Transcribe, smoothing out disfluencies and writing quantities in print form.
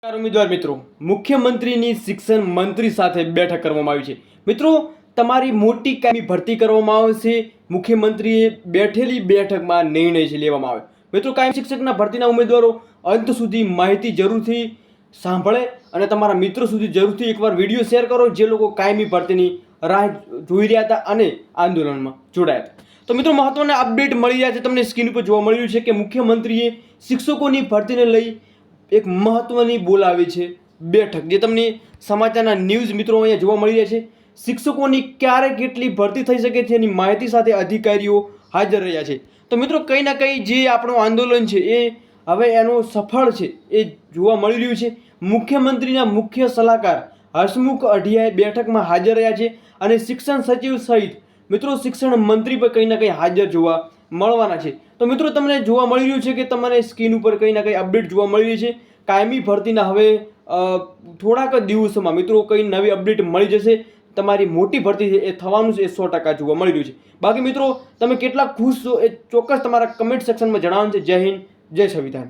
ઉમેદવાર મિત્રો, મુખ્યમંત્રીની શિક્ષણ મંત્રી સાથે બેઠક કરવામાં આવી છે. મિત્રો, તમારી મોટી કાયમી ભરતી કરવામાં આવશે. મુખ્યમંત્રીએ બેઠેલી બેઠકમાં નિર્ણય છે લેવામાં આવે. મિત્રો, કાયમી શિક્ષકના ભરતીના ઉમેદવારો અંત સુધી માહિતી જરૂરથી સાંભળે અને તમારા મિત્રો સુધી જરૂરથી એકવાર વિડીયો શેર કરો જે લોકો કાયમી ભરતીની રાહ જોઈ રહ્યા હતા અને આંદોલનમાં જોડાયા હતા. તો મિત્રો, મહત્વના અપડેટ મળી રહ્યા છે. તમને સ્ક્રીન ઉપર જોવા મળી રહ્યું છે કે મુખ્યમંત્રીએ શિક્ષકોની ભરતીને લઈ એક મહત્વની બોલાવી છે બેઠક, જે તમને સમાચારના ન્યૂઝ મિત્રો અહીંયા જોવા મળી રહ્યા છે. શિક્ષકોની ક્યારે કેટલી ભરતી થઈ શકે છે એની માહિતી સાથે અધિકારીઓ હાજર રહ્યા છે. તો મિત્રો, કંઈ ના કંઈ જે આપણું આંદોલન છે એ હવે એનું સફળ છે એ જોવા મળી રહ્યું છે. મુખ્યમંત્રીના મુખ્ય સલાહકાર હસમુખ અઢિયાએ બેઠકમાં હાજર રહ્યા છે અને શિક્ષણ સચિવ સહિત મિત્રો શિક્ષણ મંત્રી પર કંઈ ના કંઈ હાજર જોવા મળવાના છે. તો મિત્રો, તમને જોવા મળી રહ્યું છે કે તમને સ્ક્રીન ઉપર કંઈ ના કંઈ અપડેટ જોવા મળી રહી છે. કાયમી ભરતીના હવે થોડાક જ દિવસોમાં મિત્રો કંઈ નવી અપડેટ મળી જશે. તમારી મોટી ભરતી છે એ થવાનું છે એ 100% જોવા મળી રહ્યું છે. બાકી મિત્રો, તમે કેટલા ખુશ છો એ ચોક્કસ તમારા કમેન્ટ સેક્શનમાં જણાવવાનું છે. જય હિન્દ, જય સંવિધાન.